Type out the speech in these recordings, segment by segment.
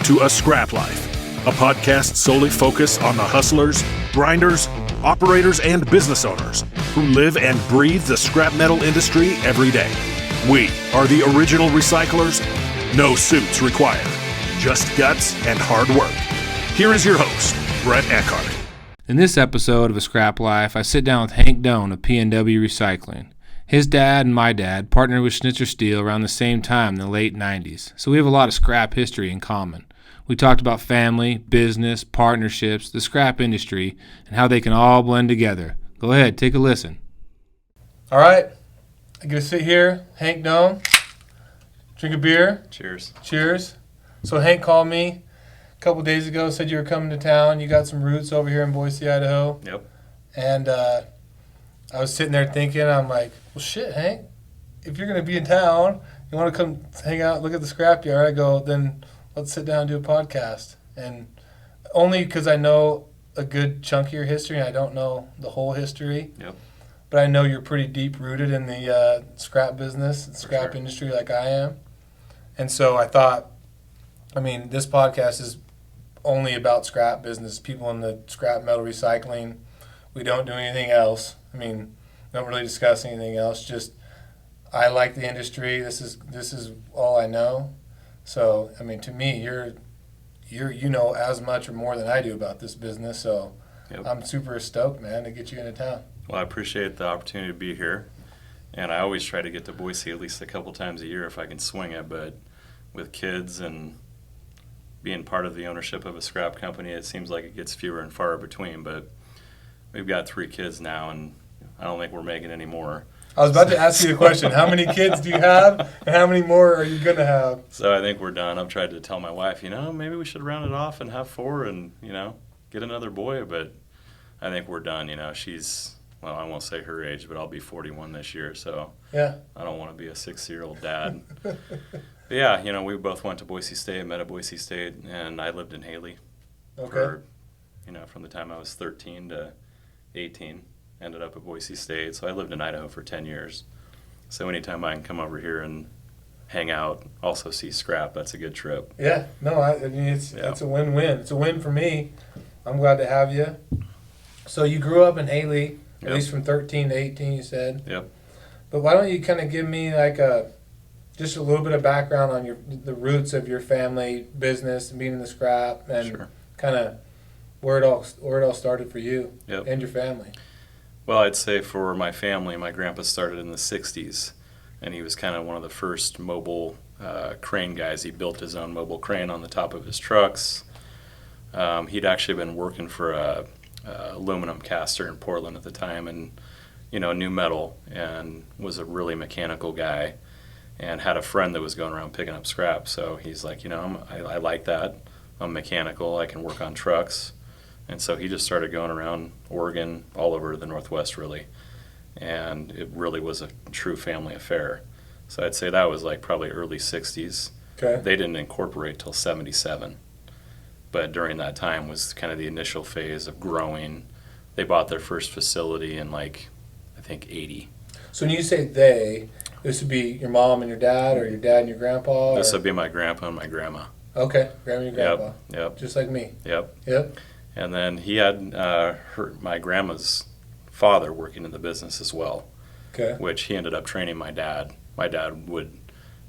to A Scrap Life, a podcast solely focused on the hustlers, grinders, operators, and business owners who live and breathe the scrap metal industry every day. We are the original recyclers. No suits required, just guts and hard work. Here is your host, Brett Eckhart. In this episode of A Scrap Life, I sit down with Hank Doane of PNW Recycling. His dad and my dad partnered with Schnitzer Steel around the same time in the late 90s, so we have a lot of scrap history in common. We talked about family, business, partnerships, the scrap industry, and how they can all blend together. Go ahead, take a listen. All right, I get to sit here, Hank Doane, drink a beer. Cheers. Cheers. So Hank called me a couple days ago, said you were coming to town. You got some roots over here in Boise, Idaho. Yep. And I was sitting there thinking, I'm like, well, shit, Hank, if you're going to be in town, you want to come hang out, look at the scrapyard, I go, then let's sit down and do a podcast. And only because I know a good chunk of your history, and I don't know the whole history. Yep. But I know you're pretty deep rooted in the scrap business, scrap industry like I am. And so I thought, I mean, this podcast is only about scrap business, people in the scrap metal recycling. We don't do anything else. I mean, don't really discuss anything else. Just, I like the industry. This is all I know. So, I mean, to me, you know as much or more than I do about this business. So, Yep. I'm super stoked, man, to get you into town. Well, I appreciate the opportunity to be here, and I always try to get to Boise at least a couple times a year if I can swing it. But with kids and being part of the ownership of a scrap company, it seems like it gets fewer and far between. But we've got 3 kids now, and I don't think we're making any more. I was about to ask you a question. How many kids do you have, and how many more are you going to have? So I think we're done. I've tried to tell my wife, maybe we should round it off and have 4 and, get another boy. But I think we're done. She's, well, I won't say her age, but I'll be 41 this year. So Yeah. I don't want to be a 60-year-old dad. But yeah, we both went to Boise State, met at Boise State, and I lived in Haley for, from the time I was 13 to 18. Ended up at Boise State, so I lived in Idaho for 10 years. So anytime I can come over here and hang out, also see scrap, that's a good trip. Yeah. No, I mean, it's a win-win. It's a win for me. I'm glad to have you. So you grew up in Haley, at Yep. least from 13 to 18, you said. Yep. But why don't you kind of give me just a little bit of background on the roots of your family business and being in the scrap, and Sure. kind of where it all started for you Yep. and your family. Well, I'd say for my family, my grandpa started in the 60s, and he was kind of one of the first mobile crane guys. He built his own mobile crane on the top of his trucks. He'd actually been working for a aluminum caster in Portland at the time, and knew metal, and was a really mechanical guy, and had a friend that was going around picking up scrap. So he's like, I like that. I'm mechanical. I can work on trucks. And so he just started going around Oregon, all over the Northwest, really. And it really was a true family affair. So I'd say that was probably early 60s. Okay. They didn't incorporate till 77. But during that time was kind of the initial phase of growing. They bought their first facility in I think 80. So when you say they, this would be your mom and your dad, or your dad and your grandpa? This would be my grandpa and my grandma. Okay, grandma and your grandpa. Yep. Just like me. Yep. Yep. And then he had my grandma's father working in the business as well, Okay. which he ended up training my dad. My dad would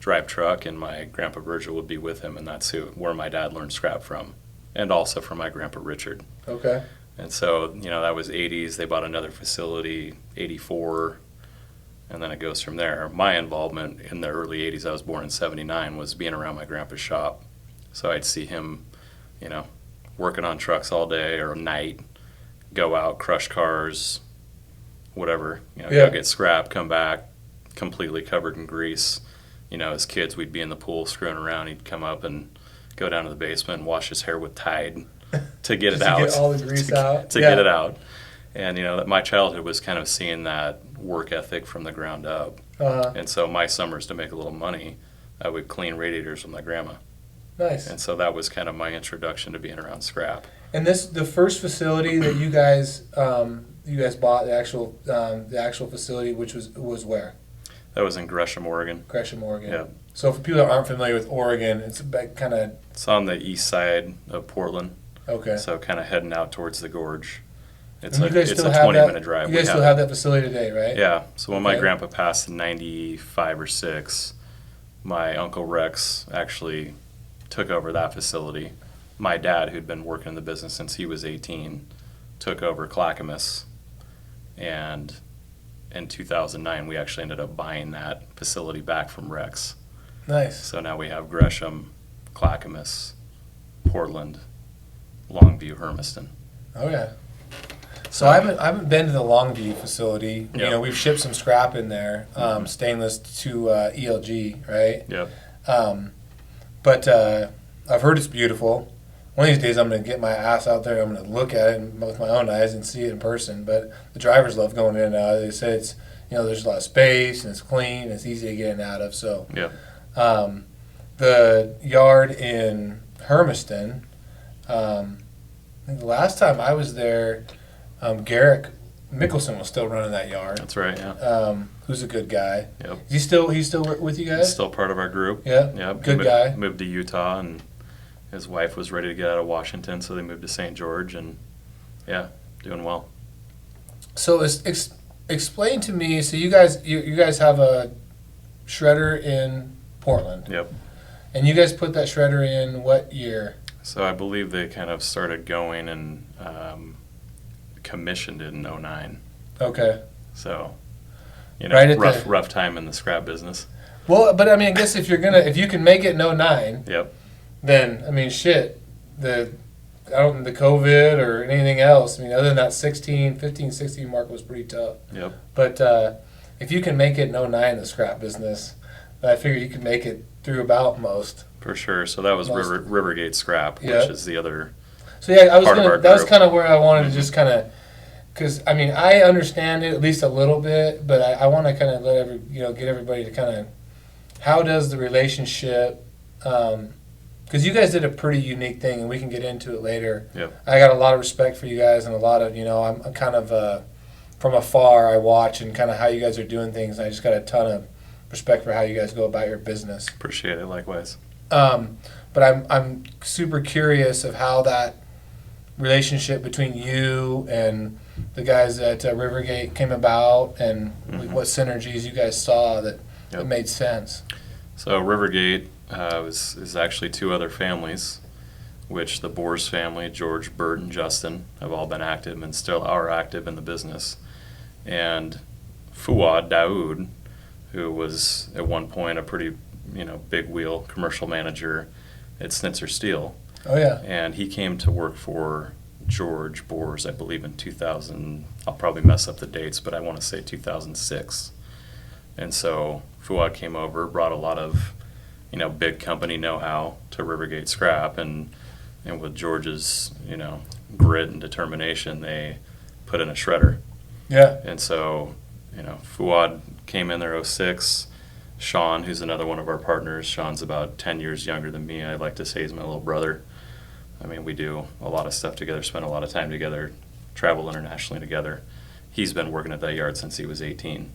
drive truck, and my grandpa Virgil would be with him, and that's where my dad learned scrap from, and also from my grandpa Richard. Okay. And so, that was 80s. They bought another facility, 84, and then it goes from there. My involvement in the early 80s, I was born in 79, was being around my grandpa's shop. So I'd see him, working on trucks all day or night, go out, crush cars, whatever, go get scrap, come back completely covered in grease. As kids, we'd be in the pool screwing around. He'd come up and go down to the basement and wash his hair with Tide to get it out. To get all the grease out. To get it out. And, my childhood was kind of seeing that work ethic from the ground up. And so my summers, to make a little money, I would clean radiators with my grandma. Nice. And so that was kind of my introduction to being around scrap. And the first facility that you guys bought, the actual facility, which was where? That was in Gresham, Oregon. Gresham, Oregon. Yeah. So for people that aren't familiar with Oregon, it's kind of... It's on the east side of Portland. Okay. So kind of heading out towards the gorge. It's And a you guys it's still a have 20-minute drive. You guys still have that facility today, right? Yeah. So when my Okay. grandpa passed in 95 or 6, my Uncle Rex actually took over that facility. My dad, who'd been working in the business since he was 18, took over Clackamas. And in 2009, we actually ended up buying that facility back from Rex. Nice. So now we have Gresham, Clackamas, Portland, Longview, Hermiston. Oh yeah. So I haven't been to the Longview facility. Yep. You know, we've shipped some scrap in there, stainless to ELG, right? Yep. But I've heard it's beautiful. One of these days I'm going to get my ass out there. I'm going to look at it with my own eyes and see it in person. But the drivers love going in and out. They say it's, you know, there's a lot of space and it's clean and it's easy to get in and out of. So Yep. the yard in Hermiston, I think the last time I was there, Garrick Mickelson was still running that yard. That's right. Yeah. Who's a good guy. Yep. He's still with you guys? He's still part of our group. Yeah. Yep. Good guy. Moved to Utah, and his wife was ready to get out of Washington, so they moved to St. George, and yeah, doing well. So explain to me. So you guys have a shredder in Portland, Yep. and you guys put that shredder in what year? So I believe they kind of started going and commissioned it in 09. Okay. So, you know, Right at rough time in the scrap business. Well, but I mean, I guess if you can make it in 09, Yep. then I mean, shit, the COVID or anything else. I mean, other than that 15, 16 mark was pretty tough. Yep. But if you can make it in 09, the scrap business, I figure you can make it through about most. For sure. So that was Most. Rivergate Scrap, Yeah. which is the other. So yeah, that was group. kind of where I wanted to just kind of, because I mean I understand it at least a little bit, but I want to kind of get everybody to kind of, how does the relationship, because you guys did a pretty unique thing and we can get into it later. Yep. I got a lot of respect for you guys and a lot of, I'm kind of from afar I watch and kind of how you guys are doing things. And I just got a ton of respect for how you guys go about your business. Appreciate it. Likewise. But I'm super curious of how that relationship between you and the guys at Rivergate came about, and what synergies you guys saw that made sense. So Rivergate is actually two other families, which the Boers family, George, Bert, and Justin, have all been active and still are active in the business. And Fuad Daoud, who was at one point a pretty big wheel commercial manager at Schnitzer Steel. Oh yeah. And he came to work for George Boers, I believe, in 2000. I'll probably mess up the dates, but I want to say 2006. And so Fuad came over, brought a lot of, big company know-how to Rivergate Scrap, and with George's, grit and determination, they put in a shredder. Yeah. And so, Fuad came in there 06. Sean, who's another one of our partners, Sean's about 10 years younger than me. I like to say he's my little brother. I mean, we do a lot of stuff together, spend a lot of time together, travel internationally together. He's been working at that yard since he was 18.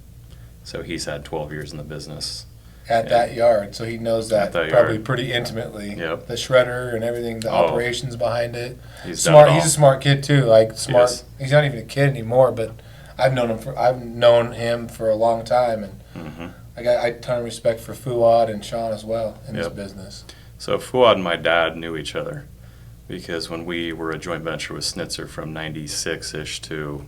So he's had 12 years in the business. At that yard, so he knows that probably yard. Pretty intimately. Yep. The shredder and everything, the operations behind it. He's Smart. done it all. He's a smart kid too. Like smart. Yes. He's not even a kid anymore, but I've known him for a long time, and I got a ton of respect for Fuad and Sean as well in this business. So Fuad and my dad knew each other because when we were a joint venture with Schnitzer from 96-ish to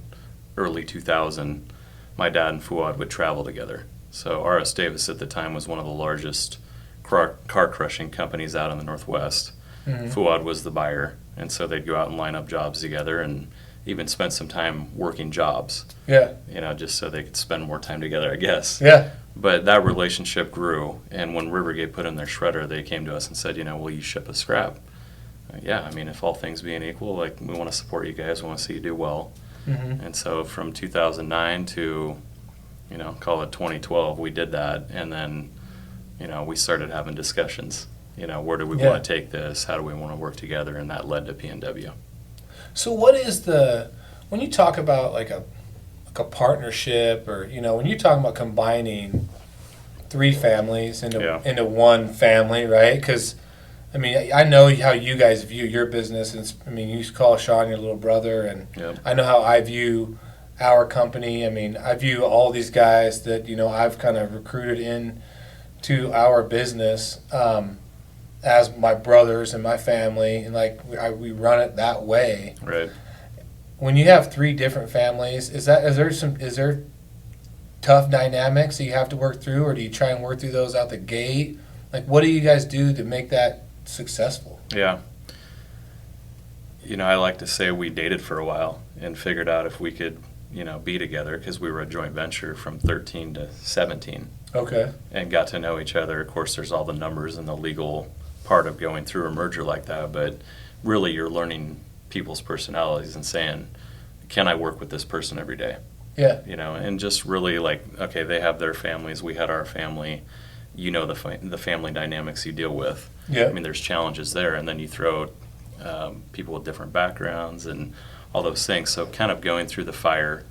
early 2000, my dad and Fuad would travel together. So R.S. Davis at the time was one of the largest car crushing companies out in the Northwest. Fuad was the buyer, and so they'd go out and line up jobs together and even spent some time working jobs. Yeah. Just so they could spend more time together, I guess. Yeah. But that relationship grew, and when Rivergate put in their shredder, they came to us and said, will you ship us scrap? Yeah, I mean, if all things being equal, we want to support you guys, we want to see you do well. And so from 2009 to, call it 2012, we did that, and then, we started having discussions. Where do we want to take this? How do we want to work together? And that led to PNW. So what is when you talk about like a partnership, or when you're talking about combining 3 families into Yeah. into one family, right? Because I mean, I know how you guys view your business. And I mean, you call Sean your little brother, and Yep. I know how I view our company. I mean, I view all these guys that I've kind of recruited in to our business as my brothers and my family, and like we run it that way. Right. When you have 3 different families, is there tough dynamics that you have to work through, or do you try and work through those out the gate? Like, what do you guys do to make that successful? Yeah. I like to say we dated for a while and figured out if we could, be together, because we were a joint venture from 13 to 17 Okay. and got to know each other. Of course, there's all the numbers and the legal part of going through a merger like that, but really you're learning people's personalities and saying, can I work with this person every day? Yeah. And just really like, okay, they have their families, we had our family, the family dynamics you deal with. Yeah. I mean, there's challenges there, and then you throw people with different backgrounds and all those things. So kind of going through the fire,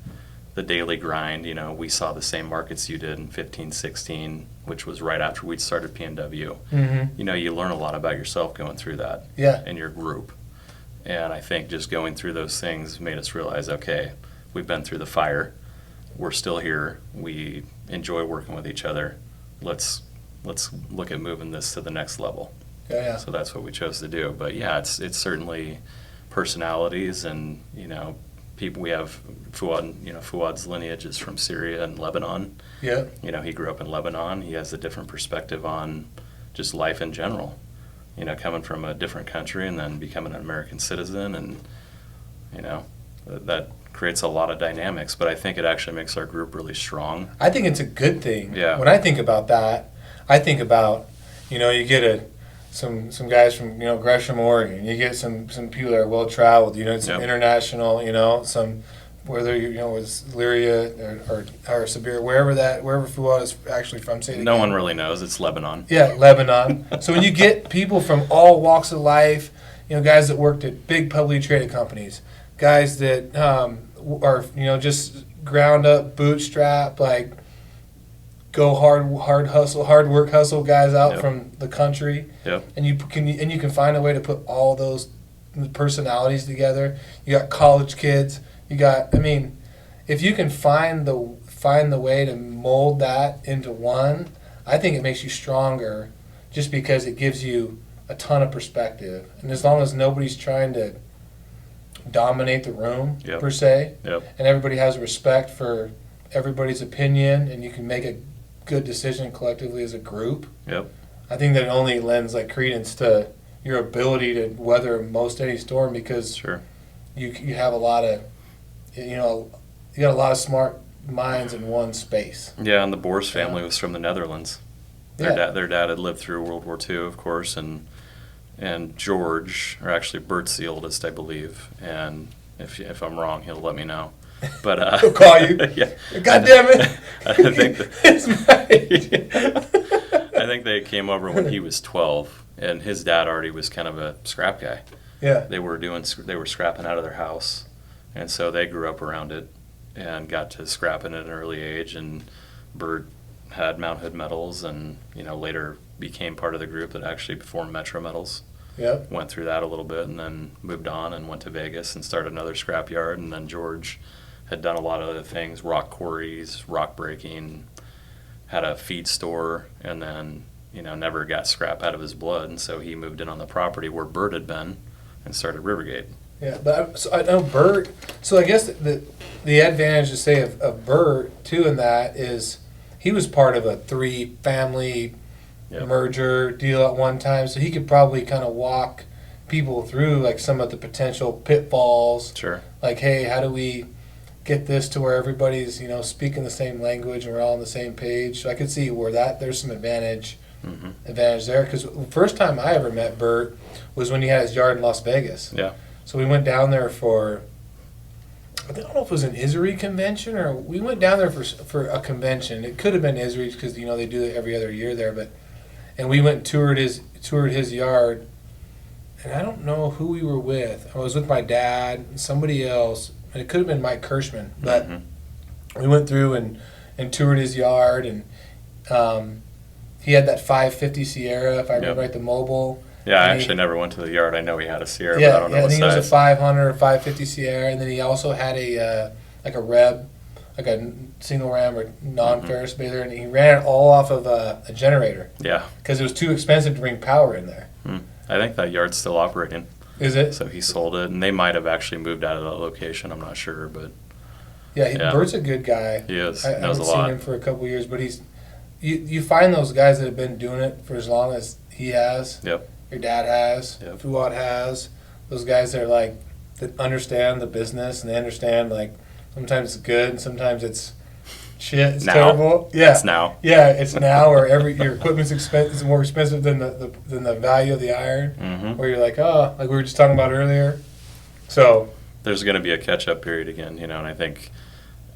the daily grind, we saw the same markets you did in 15, 16, which was right after we'd started PNW. Mm-hmm. You learn a lot about yourself going through that Yeah. in your group. And I think just going through those things made us realize, okay, we've been through the fire. We're still here. We enjoy working with each other. Let's look at moving this to the next level. Yeah. So that's what we chose to do. But yeah, it's certainly personalities and people. We have Fuad. Fuad's lineage is from Syria and Lebanon. Yeah. He grew up in Lebanon. He has a different perspective on just life in general. Coming from a different country and then becoming an American citizen, and that creates a lot of dynamics. But I think it actually makes our group really strong. I think it's a good thing. Yeah. When I think about that, I think about, you get some guys from, Gresham, Oregon. You get some people that are well traveled. Some Yep. international. Some whether was Lyria or Sabir, wherever Fuad is actually from. Say it No again. one really knows. It's Lebanon. Yeah, Lebanon. So when you get people from all walks of life, guys that worked at big publicly traded companies, guys that are just ground up, bootstrap, like go hard work hustle guys out Yep. from the country, Yep. and you can find a way to put all those personalities together. You got college kids. If you can find the way to mold that into one, I think it makes you stronger, just because it gives you a ton of perspective. And as long as nobody's trying to dominate the room, Yep. per se, Yep. and everybody has respect for everybody's opinion, and you can make a good decision collectively as a group, Yep. I think that it only lends credence to your ability to weather most any storm, because Sure. you have a lot of you got a lot of smart minds in one space. Yeah, and the Boers family was from the Netherlands. Their Yeah. dad had lived through World War II, of course, and George, or actually Bert's the oldest, I believe. And if I'm wrong, he'll let me know. But He'll call you. Yeah. God damn it! I think It's I think they came over when he was 12, and his dad already was kind of a scrap guy. Yeah. They were scrapping out of their house, and so they grew up around it and got to scrapping at an early age. And Bert had Mount Hood medals, and later became part of the group that actually formed Metro Metals. Yep. Went through that a little bit, and then moved on and went to Vegas and started another scrap yard. And then George had done a lot of other things: rock quarries, rock breaking, had a feed store, and then never got scrap out of his blood, and so he moved in on the property where Bert had been and started Rivergate. Yeah, but I know Bert. So I guess the advantage to say of Bert too in that is he was part of a 3-family Yep. merger deal at one time, so he could probably kind of walk people through some of the potential pitfalls. Sure. Like, hey, how do we get this to where everybody's speaking the same language and we're all on the same page? So I could see where there's some advantage there, because the first time I ever met Bert was when he had his yard in Las Vegas. Yeah. So we went down there for, I don't know if it was an ISRI convention, or we went down there for a convention. It could have been ISRI, because they do it every other year there. And we went and toured his yard, and I don't know who we were with. I was with my dad and somebody else, and it could have been Mike Kirschman. But we went through and toured his yard, and he had that 550 Sierra, if I remember right, the mobile. Yeah, I And actually never went to the yard. I know he had a Sierra, Yeah, but I don't know I what think it was a size. 500 or 550 Sierra, and then he also had a like a Reb, like a single ram or non-Ferris baither, and he ran it all off of a generator Yeah. because it was too expensive to bring power in there. I think that yard's still operating. Is it? So he sold it, and they might have actually moved out of that location. I'm not sure, but Yeah, Bert's a good guy. he is. I Knows haven't a seen lot. him for a couple of years, but you find those guys that have been doing it for as long as he has. Yep. Your dad has. Yep. Fuad has. Those guys that are like that understand the business and they understand like sometimes it's good and sometimes it's shit. It's Now. terrible. Yeah. It's now. Yeah, it's now or your equipment's is more expensive than the value of the iron. Hmm. Where you're like, oh, like we were just talking about earlier. So There's going to be a catch-up period again, and I think,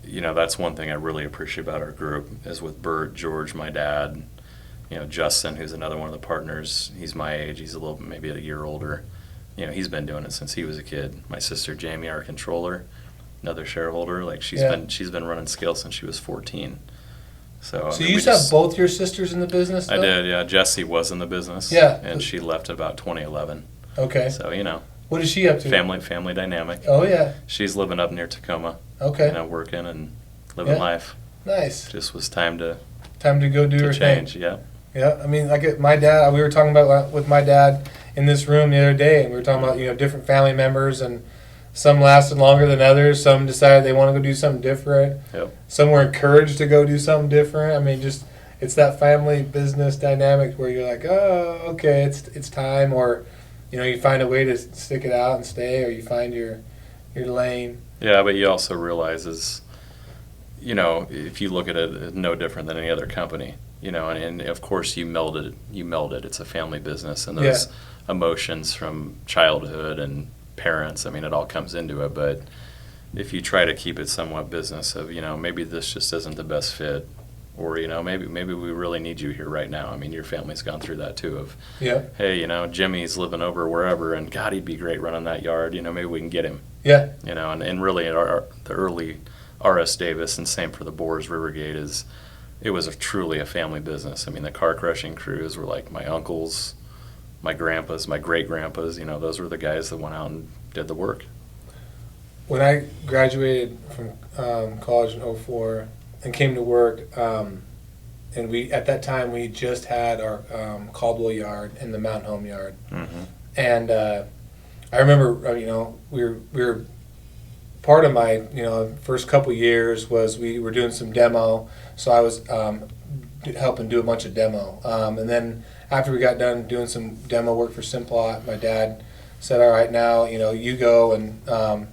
that's one thing I really appreciate about our group is with Bert, George, my dad, Justin, who's another one of the partners. He's my age. He's maybe a year older. He's been doing it since he was a kid. My sister Jamie, our controller, another shareholder, like she's been running scale since she was 14. So you used to have both your sisters in the business, though? I did, yeah. Jessie was in the business. Yeah. And she left about 2011. Okay. So, What is she up to? family dynamic. Oh, yeah. She's living up near Tacoma. Okay. Working and living Yeah. life. Nice. Just was time to go do her change. thing. Yeah. Yeah, I mean, like my dad, we were talking about with my dad in this room the other day, and we were talking about different family members, and some lasted longer than others. Some decided they want to go do something different. Yep. Some were encouraged to go do something different. I mean, just it's that family business dynamic where you're like, oh, okay, it's time, or you find a way to stick it out and stay, or you find your lane. Yeah, but you also realize if you look at it, it's no different than any other company. And of course you meld it. It's a family business, and those emotions from childhood and parents, I mean, it all comes into it. But if you try to keep it somewhat business of, maybe this just isn't the best fit, or, maybe we really need you here right now. I mean, your family's gone through that too of, hey, Jimmy's living over wherever, and God, he'd be great running that yard. Maybe we can get him. Yeah. And really the early R.S. Davis, and same for the Boers Rivergate, it was truly a family business. I mean, the car crushing crews were like my uncles, my grandpas, my great-grandpas. Those were the guys that went out and did the work. When I graduated from college in 2004 and came to work, and at that time we just had our Caldwell yard and the Mountain Home yard. Mm-hmm. And I remember, we were part of my, first couple years was we were doing some demo. So I was helping do a bunch of demo. And then after we got done doing some demo work for Simplot, my dad said, all right, now, you go and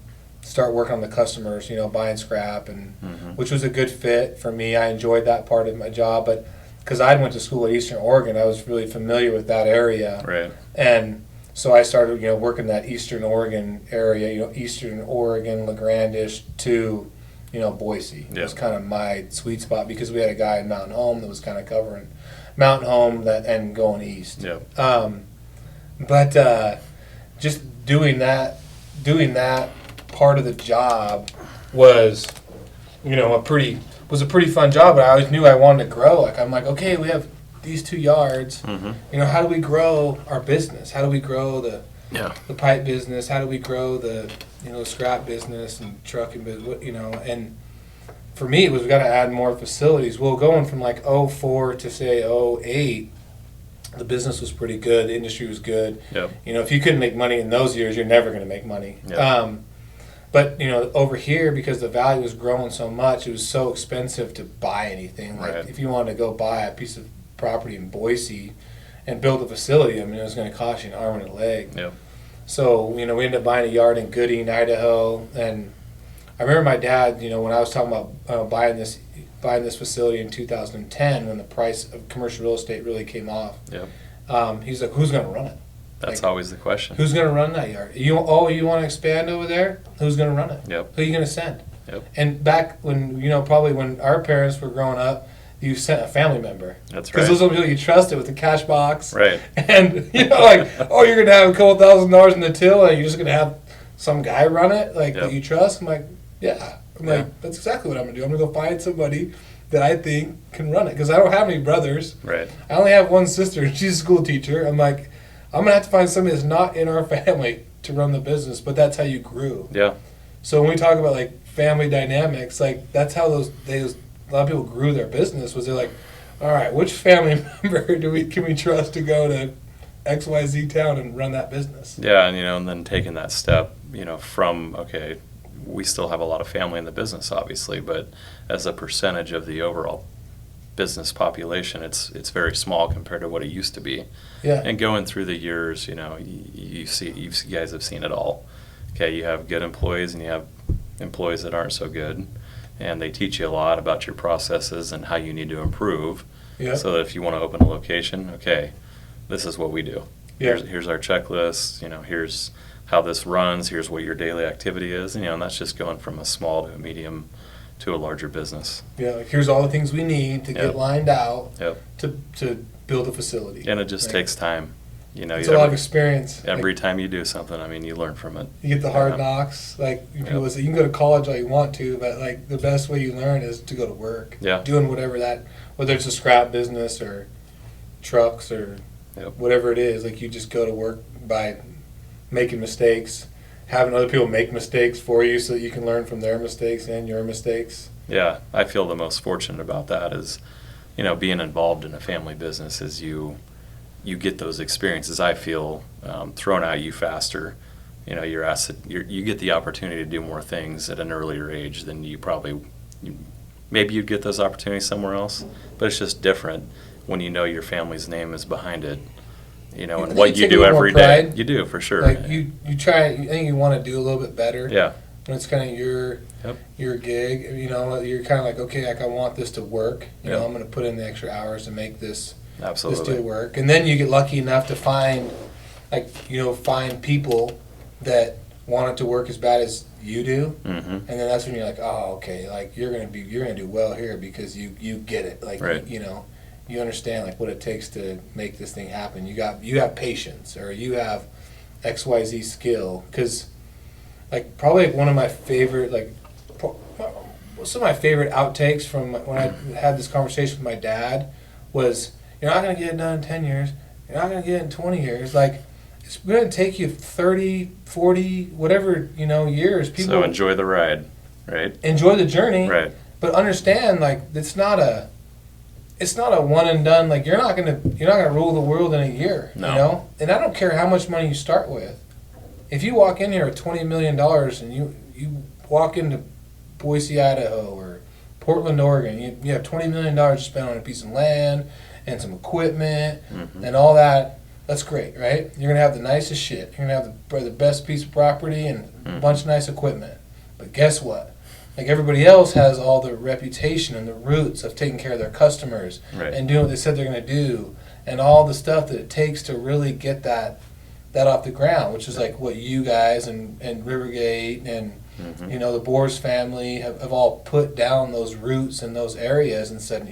start working on the customers, buying scrap, and which was a good fit for me. I enjoyed that part of my job, but because I went to school at Eastern Oregon, I was really familiar with that area. Right. And so I started, working that Eastern Oregon area, Eastern Oregon, La Grande-ish to, Boise. It was kind of my sweet spot because we had a guy in Mountain Home that was kind of covering Mountain Home and going east. Yeah. But just doing that part of the job was, a pretty fun job. But I always knew I wanted to grow. Like I'm like, okay, we have these 2 yards. Mm-hmm. How do we grow our business? How do we grow the pipe business? How do we grow the scrap business and trucking business? And for me, it was we got to add more facilities. Well, going from like 2004 to say 2008, the business was pretty good. The industry was good. Yep. If you couldn't make money in those years, you're never going to make money. Yep. But over here, because the value was growing so much, it was so expensive to buy anything. Like Right. if you wanted to go buy a piece of property in Boise and build a facility, I mean, it was going to cost you an arm and a leg. Yep. So, we ended up buying a yard in Gooding, Idaho, and I remember my dad, when I was talking about buying this facility in 2010, when the price of commercial real estate really came off. Yep. He's like, who's going to run it? That's always the question. Who's going to run that yard? You want to expand over there? Who's going to run it? Yep. Who are you going to send? Yep. And back when, probably when our parents were growing up, you sent a family member. That's right. Because those are the people you trusted with the cash box. Right. And, like, oh, you're going to have a couple $1,000s in the till and you're just going to have some guy run it, like, Yep. that you trust? I'm like, yeah. I'm Yeah. like, that's exactly what I'm going to do. I'm going to go find somebody that I think can run it, because I don't have any brothers. Right. I only have one sister, and she's a school teacher. I'm like, I'm gonna have to find somebody that's not in our family to run the business, but that's how you grew. Yeah. So when we talk about like family dynamics, like that's how a lot of people grew their business. Was they're like, all right, which family member can we trust to go to XYZ town and run that business? Yeah, and then taking that step, from, okay, we still have a lot of family in the business, obviously, but as a percentage of the overall business population, it's very small compared to what it used to be. Yeah. And going through the years, you guys have seen it all. Okay, you have good employees and you have employees that aren't so good, and they teach you a lot about your processes and how you need to improve. Yeah. So that if you want to open a location, okay, this is what we do. Yeah. Here's our checklist. Here's how this runs. Here's what your daily activity is. And that's just going from a small to a medium to a larger business. Yeah, like here's all the things we need to get lined out to build a facility. And it just takes time. It's a lot of experience. Every time you do something, you learn from it. You get the hard knocks. Like people say, you can go to college all you want to, but like the best way you learn is to go to work. Yeah. Doing whether it's a scrap business or trucks or whatever it is, like you just go to work by making mistakes, having other people make mistakes for you so that you can learn from their mistakes and your mistakes. Yeah, I feel the most fortunate about that is, being involved in a family business is you get those experiences, I feel, thrown at you faster. You get the opportunity to do more things at an earlier age than maybe you'd get those opportunities somewhere else, but it's just different when your family's name is behind it, and what you do every day. You do, for sure. Like you try, I think you want to do a little bit better. Yeah. When it's kind of your gig, you're kind of like, okay, like I want this to work. I'm going to put in the extra hours to make this do work. And then you get lucky enough to find people that want it to work as bad as you do. Mm-hmm. And then that's when you're like, oh, okay, like you're gonna do well here because you get it. Like you understand like what it takes to make this thing happen. You have patience, or you have XYZ skill. Because like probably one of my favorite some of my favorite outtakes from when I had this conversation with my dad was, you're not going to get it done in 10 years. You're not going to get it in 20 years. Like, it's going to take you 30, 40, whatever, years. So enjoy the ride, right? Enjoy the journey. Right. But understand, like, it's not a one and done. Like, you're not going to rule the world in a year, No. And I don't care how much money you start with. If you walk in here with $20 million and you walk into Boise, Idaho, or Portland, Oregon, you have $20 million to spend on a piece of land and some equipment and all that. That's great, right? You're going to have the nicest shit. You're going to have the best piece of property and a bunch of nice equipment. But guess what? Like everybody else has all the reputation and the roots of taking care of their customers and doing what they said they're going to do, and all the stuff that it takes to really get that off the ground, which is like what you guys and Rivergate and the Boers family have all put down those roots in those areas and said,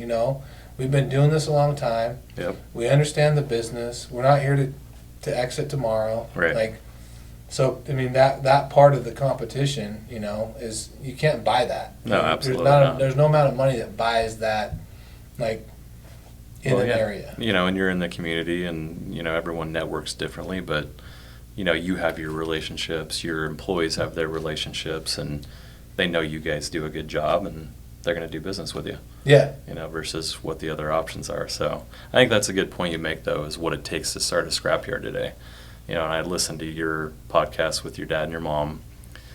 we've been doing this a long time. Yep. We understand the business. We're not here to exit tomorrow. Right. So I mean that part of the competition, is you can't buy that. No, absolutely not. There's no amount of money that buys that, like in an area. And you're in the community, and everyone networks differently, but you have your relationships. Your employees have their relationships, and they know you guys do a good job, and they're going to do business with you. Yeah. Versus what the other options are. So I think that's a good point you make, though, is what it takes to start a scrapyard today. And I listened to your podcast with your dad and your mom.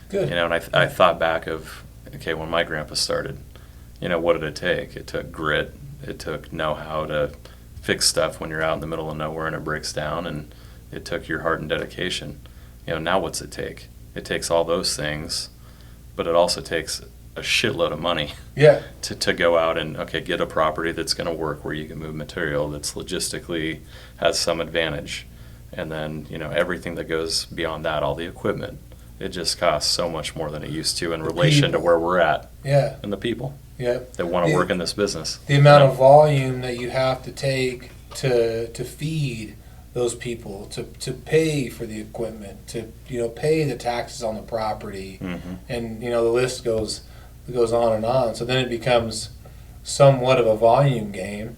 Good. And I thought back of, okay, when my grandpa started, what did it take? It took grit. It took know-how to fix stuff when you're out in the middle of nowhere and it breaks down, and it took your heart and dedication. Now what's it take? It takes all those things, but it also takes a shitload of money to go out and get a property that's going to work, where you can move material that's logistically has some advantage, and then everything that goes beyond that, all the equipment, it just costs so much more than it used to in relation to where we're at and the people that want to work in this business. The amount of volume that you have to take to feed those people, to pay for the equipment, to pay the taxes on the property, and the list goes on and on. So then it becomes, somewhat of a volume game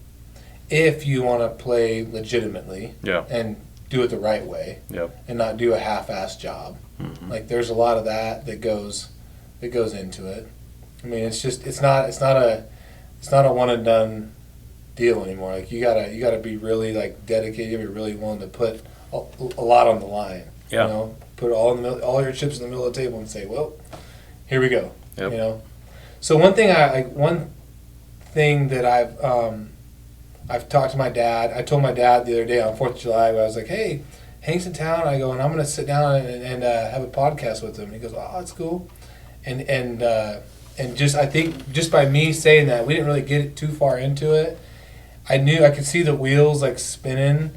if you want to play legitimately and do it the right way and not do a half-assed job. Mm-hmm. Like there's a lot of that goes into it. I mean, it's not a one and done deal anymore. Like you gotta be really like dedicated. You gotta be really willing to put a lot on the line. Yeah. You know, put all your chips in the middle of the table and say, well, here we go. Yep. You know. So one thing that I've talked to my dad. I told my dad the other day on 4th of July, I was like, hey, Hank's in town. I go, and I'm going to sit down and have a podcast with him. He goes, oh, that's cool. And just, I think just by me saying that, we didn't really get too far into it. I knew I could see the wheels like spinning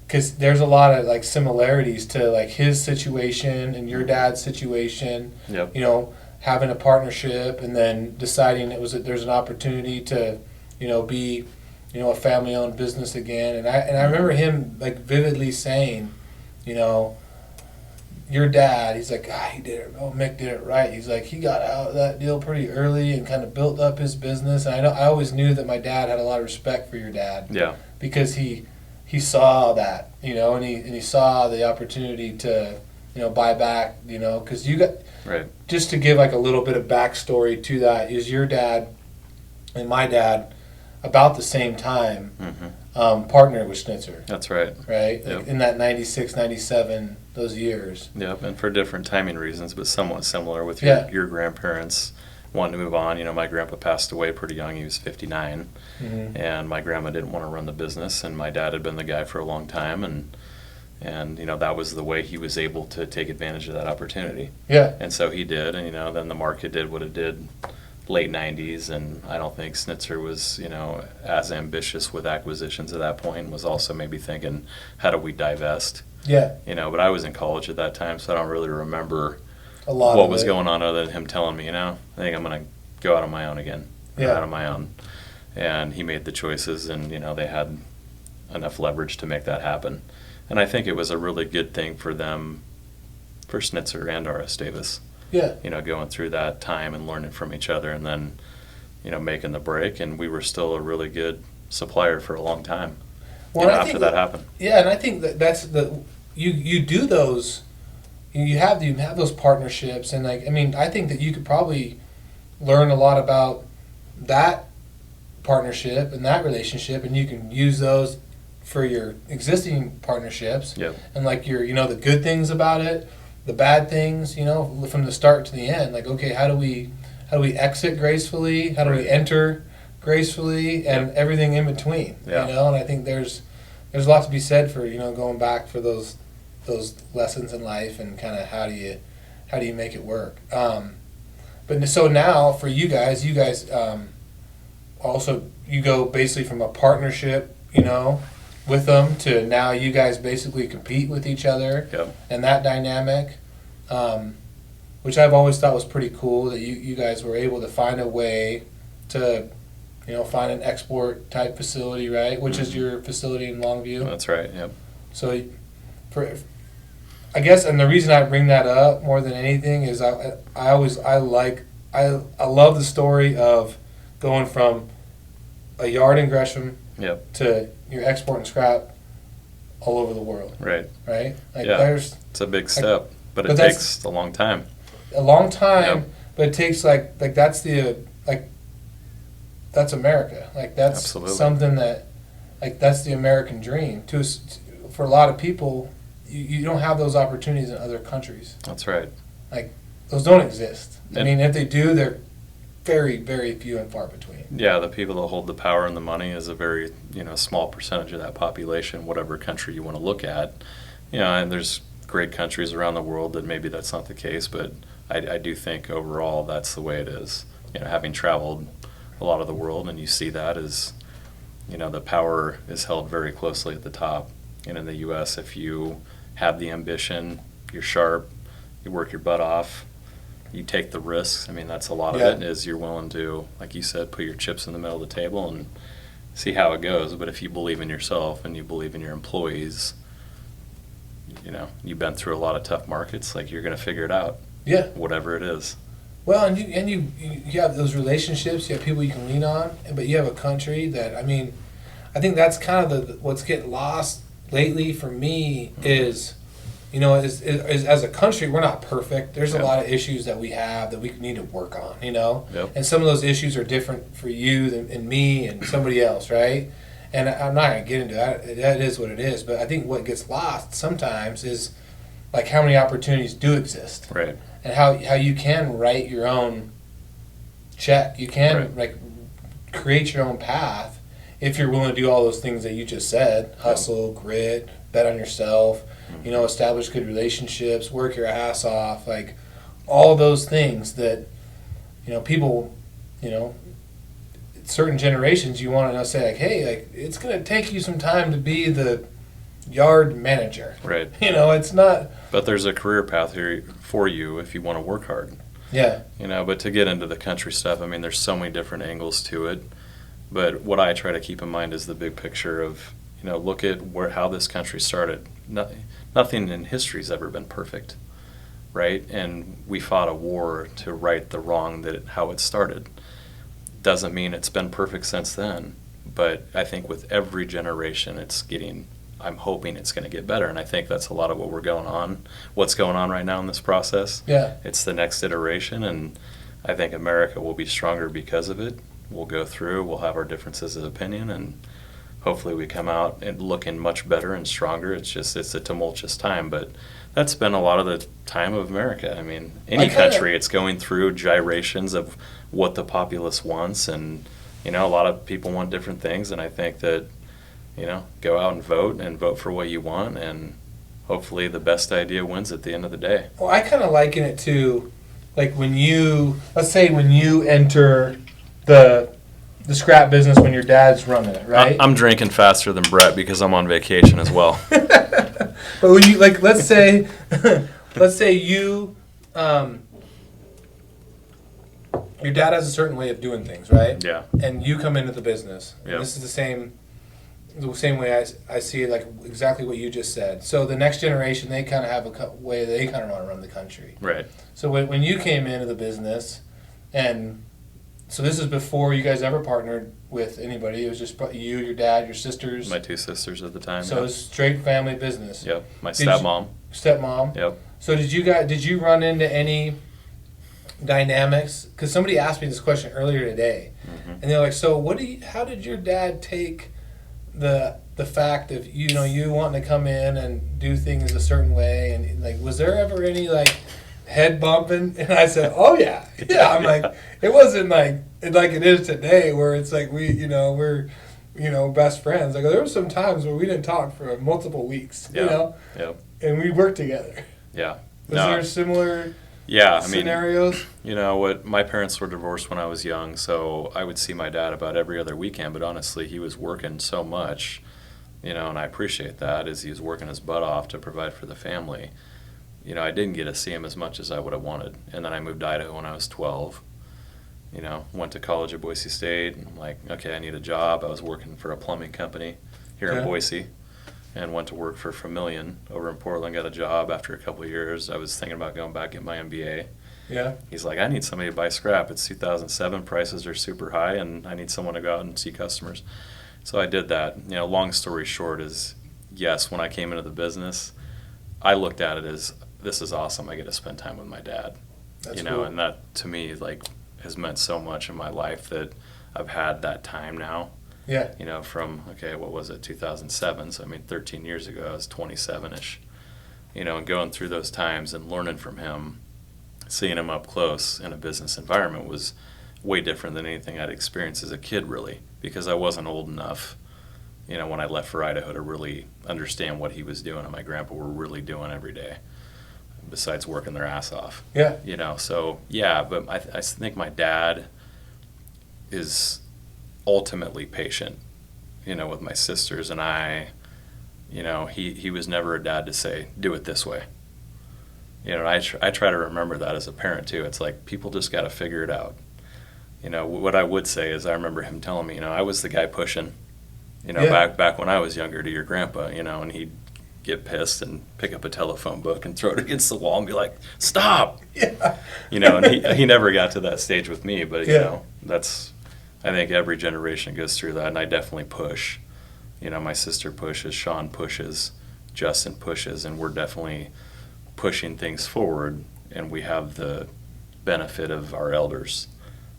because there's a lot of like similarities to like his situation and your dad's situation. Yep. You know, having a partnership and then deciding there's an opportunity to, you know, be, you know, a family-owned business again. And I remember him like vividly saying, you know, your dad, he's like, he did it. Oh, Mick did it right. He's like, he got out of that deal pretty early and kind of built up his business. And I always knew that my dad had a lot of respect for your dad. Yeah. Because he saw that, you know, and he saw the opportunity to, you know, buy back, you know, because you got, right. Just to give like a little bit of backstory to that, is your dad and my dad about the same time partnered with Schnitzer. That's right. Right? Yep. Like in that 96, 97, those years. Yep, and for different timing reasons, but somewhat similar with your grandparents wanting to move on. You know, my grandpa passed away pretty young. He was 59. Mm-hmm. And my grandma didn't want to run the business, and my dad had been the guy for a long time, and you know, that was the way he was able to take advantage of that opportunity. Yeah. And so he did, and you know, then the market did what it did late 90s, and I don't think Schnitzer was, you know, as ambitious with acquisitions at that point, and was also maybe thinking, how do we divest? Yeah. You know, but I was in college at that time, so I don't really remember a lot what of was it. going on other than him telling me, you know, I think I'm going to go out on my own again. Yeah. Out on my own. And he made the choices, and, you know, they had enough leverage to make that happen. And I think it was a really good thing for them, for Schnitzer and R.S. Davis. Yeah. You know, going through that time and learning from each other, and then, you know, making the break. And we were still a really good supplier for a long time. Well, after that happened. Yeah, and I think that's you do those, you have those partnerships, and like, I mean, I think that you could probably learn a lot about that partnership and that relationship, and you can use those for your existing partnerships. Yep. And like your, you know, the good things about it, the bad things, you know, from the start to the end. Like, okay, how do we exit gracefully? How do we enter gracefully? And everything in between. Yeah. You know, and I think there's a lot to be said for, you know, going back for those lessons in life, and kind of how do you make it work. But so now for you guys also, you go basically from a partnership, you know, with them, to now you guys basically compete with each other. Yep. And that dynamic, which I've always thought was pretty cool, that you guys were able to find a way to, you know, find an export type facility, right? Which is your facility in Longview. That's right. Yep. So, I guess, and the reason I bring that up more than anything is I love the story of going from a yard in Gresham to you're exporting scrap all over the world. Right. Right? Like it's a big step, but it takes a long time. A long time, but it takes like that's that's America. Like that's Absolutely. Something that, like, that's the American dream. For a lot of people, you don't have those opportunities in other countries. That's right. Like, those don't exist. I mean, if they do, they're very, very few and far between. Yeah, the people that hold the power and the money is a very, you know, small percentage of that population, whatever country you want to look at. You know, and there's great countries around the world that maybe that's not the case, but I do think overall that's the way it is. You know, having traveled a lot of the world, and you see that as, you know, the power is held very closely at the top. And in the U.S., if you have the ambition, you're sharp, you work your butt off, you take the risks. I mean, that's a lot of it, is you're willing to, like you said, put your chips in the middle of the table and see how it goes. But if you believe in yourself and you believe in your employees, you know, you've been through a lot of tough markets, like, you're going to figure it out. Yeah. Whatever it is. Well, and you have those relationships. You have people you can lean on, but you have a country that, I mean, I think that's kind of what's getting lost lately for me is, you know, is as a country we're not perfect. There's a lot of issues that we have that we need to work on. You know, and some of those issues are different for you and me and somebody else, right? And I'm not gonna get into that. That is what it is. But I think what gets lost sometimes is like how many opportunities do exist, Right. and how you can write your own check. You can like create your own path if you're willing to do all those things that you just said: hustle, grit, bet on yourself. You know, establish good relationships, work your ass off, like all those things that, you know, people, you know, certain generations you want to say like, hey, like it's gonna take you some time to be the yard manager. Right. You know, it's not. But there's a career path here for you if you want to work hard. Yeah. You know, but to get into the country stuff, I mean, there's so many different angles to it. But what I try to keep in mind is the big picture of, you know, look at how this country started. Nothing in history's ever been perfect, right? And we fought a war to right the wrong how it started. Doesn't mean it's been perfect since then, but I think with every generation I'm hoping it's going to get better, and I think that's a lot of what's going on right now in this process. Yeah. It's the next iteration, and I think America will be stronger because of it. We'll go through, we'll have our differences of opinion, and hopefully we come out and looking much better and stronger. It's a tumultuous time, but that's been a lot of the time of America. I mean, any country, it's going through gyrations of what the populace wants, and, you know, a lot of people want different things, and I think that, you know, go out and vote for what you want, and hopefully the best idea wins at the end of the day. Well, I kind of liken it to, like, let's say when you enter the scrap business when your dad's running it, right? I'm drinking faster than Brett because I'm on vacation as well. But when you, like, let's say you, your dad has a certain way of doing things, right? Yeah. And you come into the business. Yeah. And this is the same way I see it, like exactly what you just said. So the next generation, they kind of have a way they kind of want to run the country. Right. So when you came into the business, and so this is before you guys ever partnered with anybody. It was just you, your dad, your sisters. My two sisters at the time. So it was straight family business. Yep. My stepmom. Stepmom. Yep. So did you run into any dynamics? Because somebody asked me this question earlier today, and they're like, "So how did your dad take the fact of you wanting to come in and do things a certain way, and like was there ever any like head bumping?" And I said, "Oh yeah." I'm like, it wasn't like it is today where it's like we're best friends. Like there were some times where we didn't talk for multiple weeks, and we worked together. Yeah. Was there similar scenarios? You know what? My parents were divorced when I was young, so I would see my dad about every other weekend. But honestly, he was working so much, and I appreciate that, as he was working his butt off to provide for the family. I didn't get to see him as much as I would have wanted. And then I moved to Idaho when I was 12. Went to college at Boise State. And I'm like, okay, I need a job. I was working for a plumbing company here in Boise, and went to work for Vermilion over in Portland. Got a job after a couple of years. I was thinking about going back, get my MBA. Yeah. He's like, I need somebody to buy scrap. It's 2007. Prices are super high, and I need someone to go out and see customers. So I did that. Long story short is, yes, when I came into the business, I looked at it as, this is awesome. I get to spend time with my dad. That's cool. And that to me has meant so much in my life that I've had that time now. Yeah. From, what was it, 2007? So 13 years ago, I was 27-ish. And going through those times and learning from him, seeing him up close in a business environment was way different than anything I'd experienced as a kid, really, because I wasn't old enough, when I left for Idaho to really understand what he was doing and my grandpa were really doing every day, besides working their ass off. Yeah. So, yeah, but I think my dad is ultimately patient, with my sisters and I. He was never a dad to say, do it this way. I try to remember that as a parent, too. It's like, people just got to figure it out. What I would say is I remember him telling me, I was the guy pushing, back when I was younger to your grandpa, and he'd get pissed and pick up a telephone book and throw it against the wall and be like, stop. Yeah. You know, and he never got to that stage with me, but, you Yeah. know, I think every generation goes through that, and I definitely push. You know, my sister pushes, Sean pushes, Justin pushes, and we're definitely pushing things forward, and we have the benefit of our elders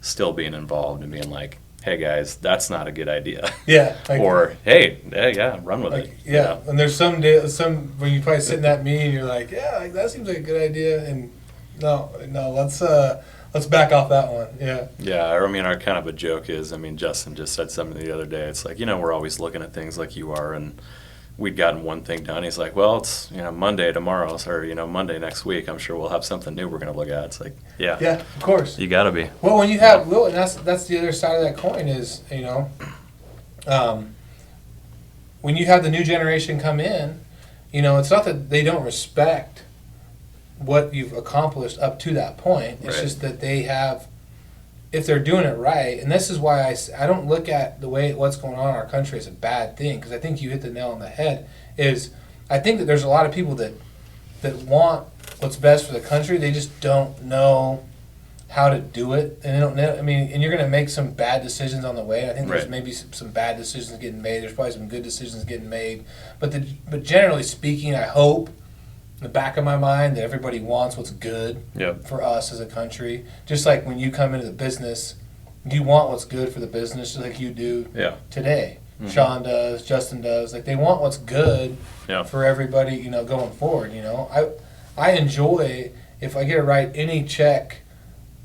still being involved and being like, hey guys, that's not a good idea. Yeah. Or, hey, yeah, run with it. Yeah. You know? And there's some when you probably sit in that meeting, you're like, yeah, like, that seems like a good idea. And no, let's back off that one. Yeah. Yeah, I mean, our kind of a joke is, I mean, Justin just said something the other day. It's like, you know, we're always looking at things like you are, and we'd gotten one thing done. He's like, well, it's, you know, Monday tomorrow, or, you know, Monday next week. I'm sure we'll have something new we're going to look at. It's like, yeah. Yeah, of course. You got to be. Well, when you have, and that's the other side of that coin is, you know, when you have the new generation come in, you know, it's not that they don't respect what you've accomplished up to that point. It's Right. just that they have, if they're doing it right, and this is why I don't look at the way what's going on in our country as a bad thing, because I think you hit the nail on the head, is I think that there's a lot of people that want what's best for the country. They just don't know how to do it, and they don't know, I mean, and you're going to make some bad decisions on the way. I think there's Right. maybe some bad decisions getting made. There's probably some good decisions getting made, but generally speaking, I hope in the back of my mind that everybody wants what's good Yep. for us as a country. Just like when you come into the business, you want what's good for the business, just like you do Yeah. today. Mhm. Sean does, Justin does. Like, they want what's good Yeah. for everybody, you know, going forward. You know, I enjoy if I get to write any check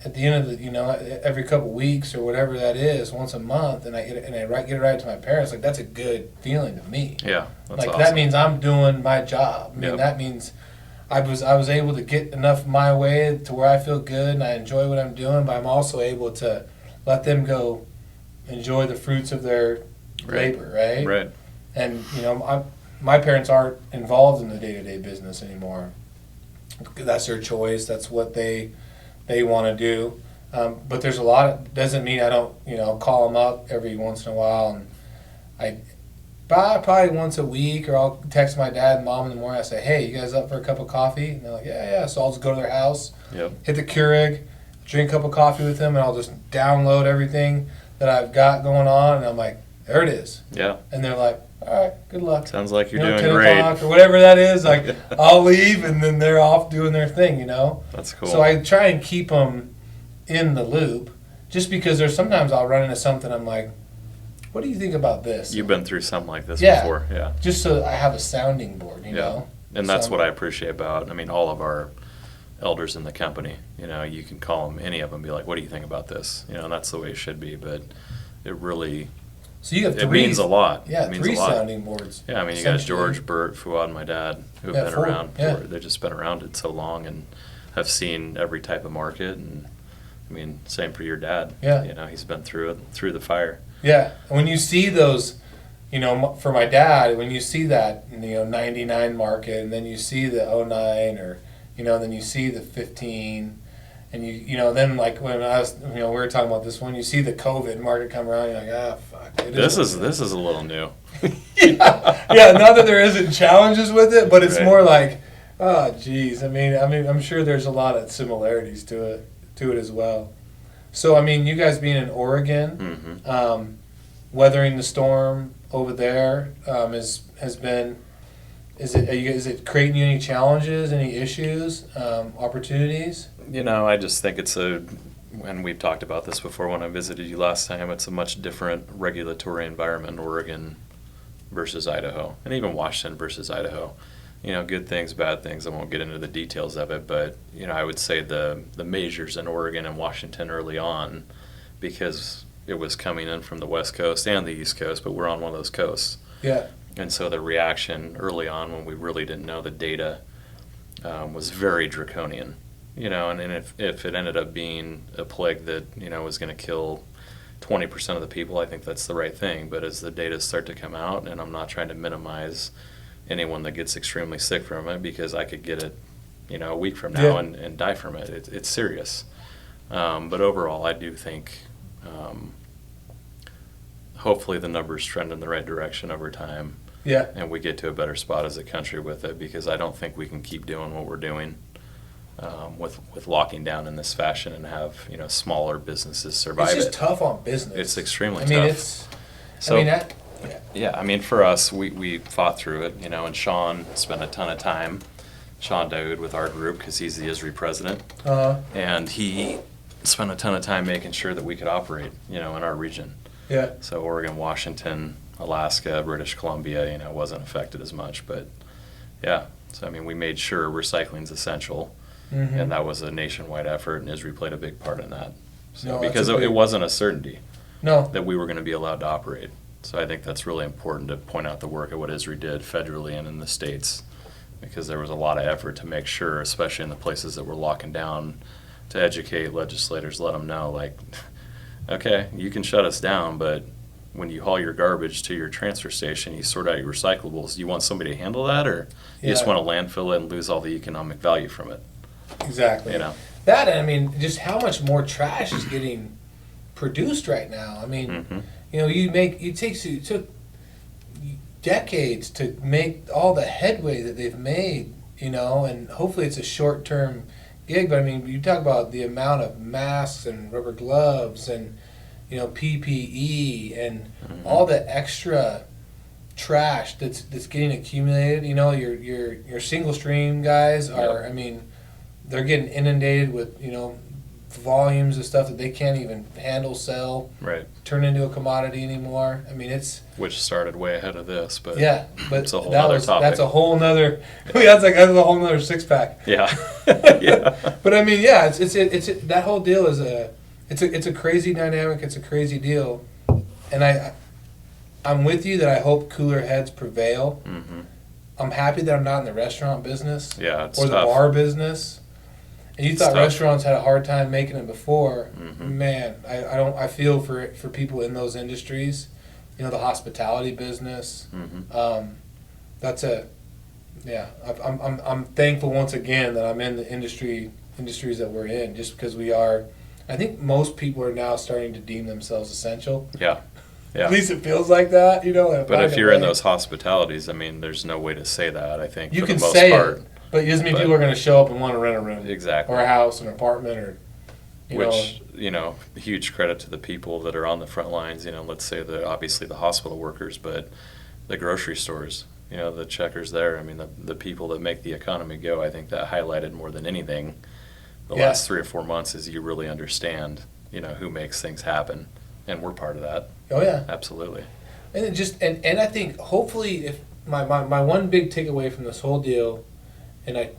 at the end of the, you know, every couple weeks or whatever that is, once a month, and get it right to my parents. Like, that's a good feeling to me. Yeah. That's Like, awesome. that means I'm doing my job. I mean, Yep. that means I was able to get enough my way to where I feel good and I enjoy what I'm doing, but I'm also able to let them go enjoy the fruits of their Right. labor, right? Right. And, you know, my parents aren't involved in the day-to-day business anymore. That's their choice. That's what they want to do. But there's a lot. Doesn't mean I don't, you know, call them up every once in a while, and probably once a week, or I'll text my dad and mom in the morning. I say, hey, you guys up for a cup of coffee? And they're like, yeah. So I'll just go to their house, Yep. hit the Keurig, drink a cup of coffee with them, and I'll just download everything that I've got going on, and I'm like, there it is. Yeah. And they're like, all right, good luck. Sounds like you're You know, doing 10 great. o'clock or whatever that is. Like, I'll leave, and then they're off doing their thing, you know? That's cool. So I try and keep them in the loop, just because there's sometimes I'll run into something, I'm like, what do you think about this? You've been through something like this Yeah. before. Yeah. Just so I have a sounding board, you know? And that's So- what I appreciate about, I mean, all of our elders in the company. You know, you can call them, any of them, be like, what do you think about this? You know, and that's the way it should be, but it really, So you have it means a lot. Yeah, It means three a lot. sounding boards. Yeah, I mean, you got essentially. George, Bert, Fuad, and my dad, who have Yeah, been 4, around yeah. they've just been around it so long and have seen every type of market. And I mean, same for your dad. Yeah. You know, he's been through the fire. Yeah, and when you see those, you know, for my dad, when you see that, you know, 99 market, and then you see the 09, or, you know, then you see the 15, and you know, then like when I was, you know, we were talking about this, when you see the COVID market come around, you're like, ah, fuck. This is a little new. yeah, not that there isn't challenges with it, but it's Right. more like, oh, geez. I mean, I'm sure there's a lot of similarities to it as well. So, I mean, you guys being in Oregon, Mm-hmm. weathering the storm over there is it creating you any challenges, any issues, opportunities? You know, I just think and we've talked about this before when I visited you last time, it's a much different regulatory environment in Oregon versus Idaho, and even Washington versus Idaho. You know, good things, bad things. I won't get into the details of it, but, you know, I would say the measures in Oregon and Washington early on, because it was coming in from the West Coast and the East Coast, but we're on one of those coasts. Yeah. And so the reaction early on, when we really didn't know the data, was very draconian. You know, and if it ended up being a plague that, you know, was going to kill 20% of the people, I think that's the right thing. But as the data start to come out, and I'm not trying to minimize anyone that gets extremely sick from it, because I could get it, you know, a week from now Yeah. and die from it. It's serious. But overall, I do think hopefully the numbers trend in the right direction over time. Yeah. and we get to a better spot as a country with it, because I don't think we can keep doing what we're doing with locking down in this fashion and have smaller businesses survive It's just it. tough on business. It's extremely I mean, tough. it's. So, I mean, that. yeah, I mean, for us, we fought through it, and Sean spent a ton of time, Sean Doane, with our group, because he's the ISRI president, and he spent a ton of time making sure that we could operate, in our region. Yeah. So Oregon, Washington, Alaska, British Columbia, wasn't affected as much, but yeah. So I mean, we made sure recycling's essential, and that was a nationwide effort, and ISRI played a big part in that. So No, because it wasn't a certainty No. that we were going to be allowed to operate. So I think that's really important to point out the work of what ISRI did federally and in the states, because there was a lot of effort to make sure, especially in the places that were locking down, to educate legislators, let them know, like, okay, you can shut us down, but when you haul your garbage to your transfer station, you sort out your recyclables, you want somebody to handle that, or you just want to landfill it and lose all the economic value from it? Exactly. That, and I mean, just how much more trash is getting produced right now. I mean, it took decades to make all the headway that they've made, and hopefully it's a short-term gig, but I mean, you talk about the amount of masks and rubber gloves and, PPE and all the extra trash that's getting accumulated. Your single stream guys are, I mean, they're getting inundated with, volumes of stuff that they can't even handle, sell, turn into a commodity anymore. I mean, it's, which started way ahead of this, but but it's a whole other topic. That's a whole nother. That's a whole nother six pack. Yeah, yeah. But I mean, yeah, it's that whole deal is it's a crazy dynamic. It's a crazy deal, and I'm with you that I hope cooler heads prevail. I'm happy that I'm not in the restaurant business, it's or the tough. bar business. And you thought tough. restaurants had a hard time making it before. Man, I feel for people in those industries. The hospitality business. I'm thankful once again that I'm in the industries that we're in, just because we are. I think most people are now starting to deem themselves essential. Yeah. At least it feels like that, But if you're in those hospitalities, I mean, there's no way to say that. I think you for can the most say part. it, but it doesn't mean people are going to show up and want to rent a room, Exactly. or a house, an apartment, or Which, huge credit to the people that are on the front lines, let's say obviously the hospital workers, but the grocery stores, the checkers there. I mean, the people that make the economy go. I think that highlighted more than anything the last 3 or 4 months, is you really understand, who makes things happen. And we're part of that. Oh, yeah. Absolutely. And it just and I think hopefully, if my one big takeaway from this whole deal, and I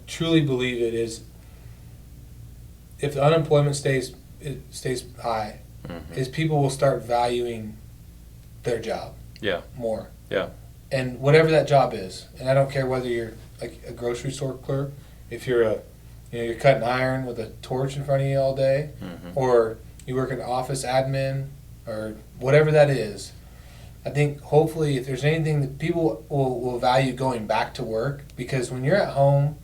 truly believe it is, if the unemployment stays high, is people will start valuing their job more. Yeah. And whatever that job is, and I don't care whether you're like a grocery store clerk, if you're you're cutting iron with a torch in front of you all day, or you work in office admin, or whatever that is. I think hopefully if there's anything that people will value going back to work, because when you're at home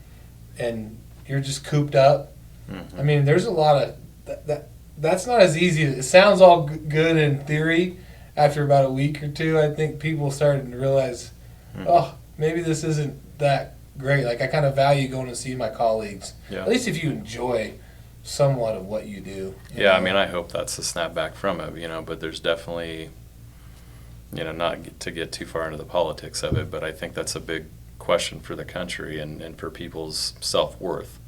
and you're just cooped up, I mean, there's a lot of that's not as easy. It sounds all good in theory. After about a week or two, I think people started to realize, oh, maybe this isn't that great. Like, I kind of value going to see my colleagues. At least if you enjoy somewhat of what you do. You know? I mean, I hope that's a snapback from it, but there's definitely, not to get too far into the politics of it, but I think that's a big question for the country and for people's self-worth,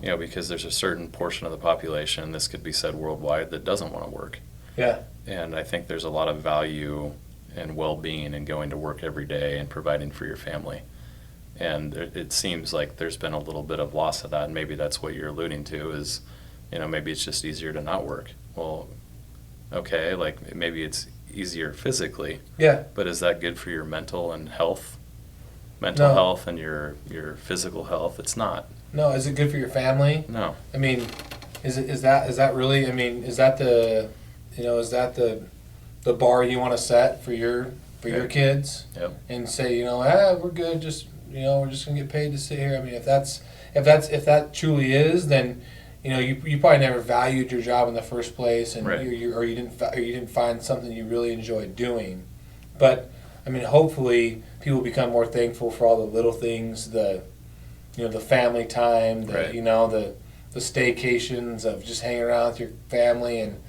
because there's a certain portion of the population, and this could be said worldwide, that doesn't want to work. Yeah. And I think there's a lot of value and well-being in going to work every day and providing for your family. And it seems like there's been a little bit of loss of that, and maybe that's what you're alluding to is, maybe it's just easier to not work. Well, okay, like maybe it's easier physically. Yeah. But is that good for your mental and health? No. Health and your physical health? It's not. No, is it good for your family? No. I mean, is that really? I mean, is that the bar you want to set for your kids? Yep. And say, we're good. Just we're just gonna get paid to sit here. I mean, if that truly is, then you probably never valued your job in the first place, and you didn't find something you really enjoyed doing. But I mean, hopefully people become more thankful for all the little things, the family time, Right. The staycations of just hanging around with your family and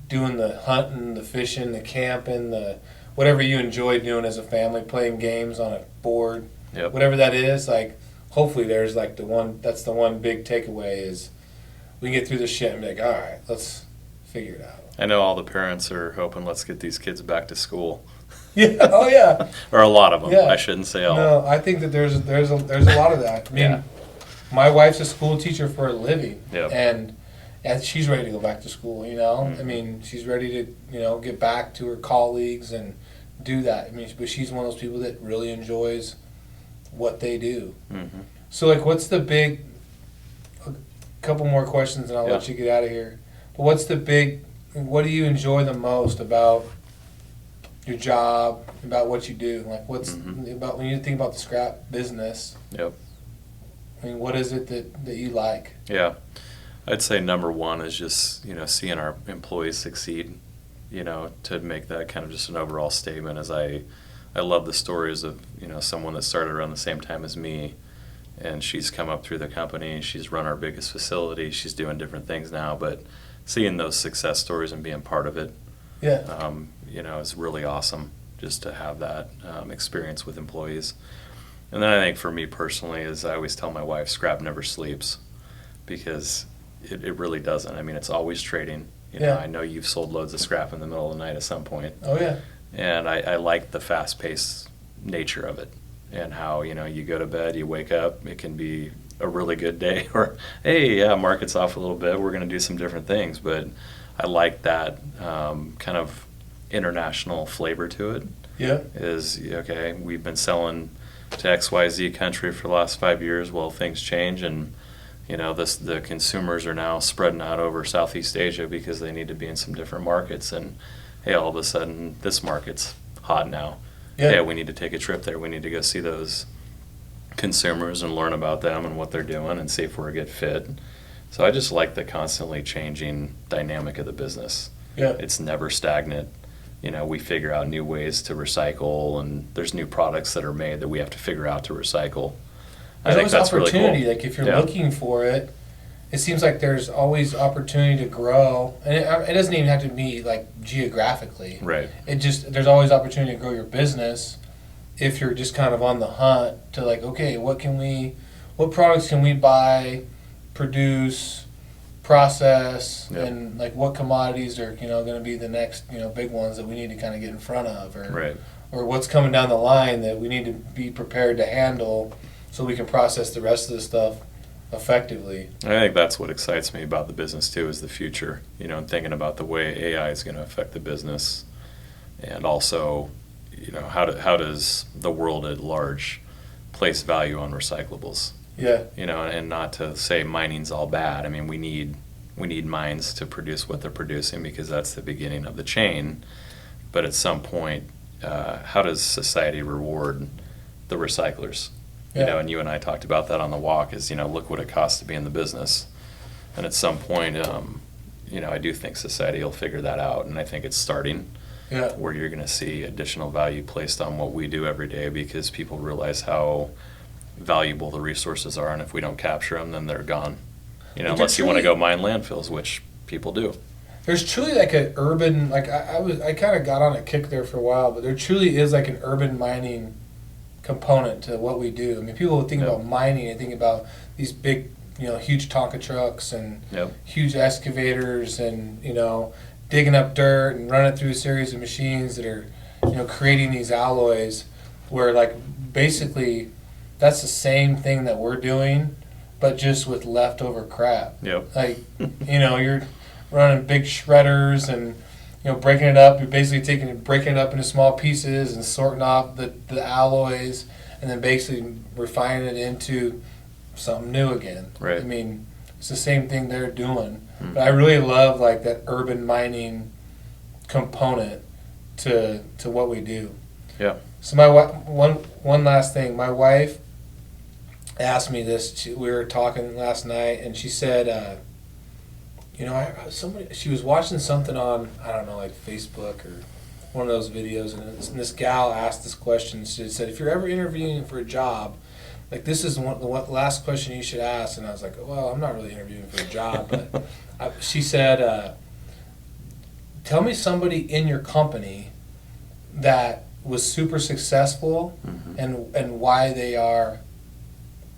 doing the hunting, the fishing, the camping, the whatever you enjoy doing as a family, playing games on a board, Yep. whatever that is. Like, hopefully there's like that's the one big takeaway is we can get through this shit and be like, all right, let's figure it out. I know all the parents are hoping, let's get these kids back to school. Yeah. Oh yeah. Or a lot of them. Yeah. I shouldn't say all. No, I think that there's a lot of that. I mean, Yeah. my wife's a school teacher for a living, Yep. and she's ready to go back to school. Mm-hmm. I mean, she's ready to get back to her colleagues and do that. I mean, but she's one of those people that really enjoys what they do. Mm-hmm. So, like, what's the big? A couple more questions, and I'll let you get out of here. But what's the big? What do you enjoy the most about your job, about what you do? Like, what's about when you think about the scrap business? Yep. I mean, what is it that you like? Yeah. I'd say number one is just, seeing our employees succeed, to make that kind of just an overall statement as I love the stories of, someone that started around the same time as me, and she's come up through the company, she's run our biggest facility, she's doing different things now, but seeing those success stories and being part of it, Yeah. is really awesome just to have that experience with employees. And then I think for me personally is I always tell my wife, scrap never sleeps, because it really doesn't. I mean, it's always trading. Yeah. I know you've sold loads of scrap in the middle of the night at some point. Oh yeah. And I like the fast-paced nature of it and how, you go to bed, you wake up, it can be a really good day or, hey, yeah, market's off a little bit, we're going to do some different things. But I like that kind of international flavor to it. Yeah. Is, okay, we've been selling to XYZ country for the last 5 years. Well, things change, and the consumers are now spreading out over Southeast Asia because they need to be in some different markets. And hey, all of a sudden this market's hot now. Yeah. Hey, we need to take a trip there. We need to go see those consumers and learn about them and what they're doing and see if we're a good fit. So I just like the constantly changing dynamic of the business. Yeah. It's never stagnant. We figure out new ways to recycle, and there's new products that are made that we have to figure out to recycle. I think There's that's always really opportunity. cool. Like, if you're Yeah. looking for it, it seems like there's always opportunity to grow, and it doesn't even have to be like geographically. Right. There's always opportunity to grow your business if you're just kind of on the hunt to, like, okay, what products can we buy, produce, process, Yep. and like what commodities are going to be the next big ones that we need to kind of get in front of, Right. or what's coming down the line that we need to be prepared to handle so we can process the rest of the stuff effectively. I think that's what excites me about the business too, is the future, and thinking about the way AI is going to affect the business, and also, how does the world at large place value on recyclables? Yeah. And not to say mining's all bad. I mean, we need mines to produce what they're producing because that's the beginning of the chain. But at some point, how does society reward the recyclers? Yeah. And you and I talked about that on the walk, is, look what it costs to be in the business. And at some point, I do think society will figure that out. And I think it's starting, Yeah. where you're going to see additional value placed on what we do every day because people realize how valuable the resources are. And if we don't capture them, then they're gone. Unless you want to go mine landfills, which people do. There's truly like an urban, like I kind of got on a kick there for a while, but there truly is like an urban mining component to what we do. I mean, people think Yep. about mining and think about these big, huge Tonka trucks and Yep. huge excavators and, digging up dirt and running through a series of machines that are, creating these alloys where, like, basically that's the same thing that we're doing, but just with leftover crap. Yep. Like, you're running big shredders and, breaking it up. You're basically breaking it up into small pieces and sorting off the alloys and then basically refining it into something new again. Right. I mean, it's the same thing they're doing. Mm. But I really love, like, that urban mining component to what we do. Yeah. So one last thing. My wife asked me this. We were talking last night, and she said, she was watching something on, I don't know, like Facebook or one of those videos, and this gal asked this question. She said, if you're ever interviewing for a job, like this is the last question you should ask. And I was like, well, I'm not really interviewing for a job, but she said, tell me somebody in your company that was super successful and why they are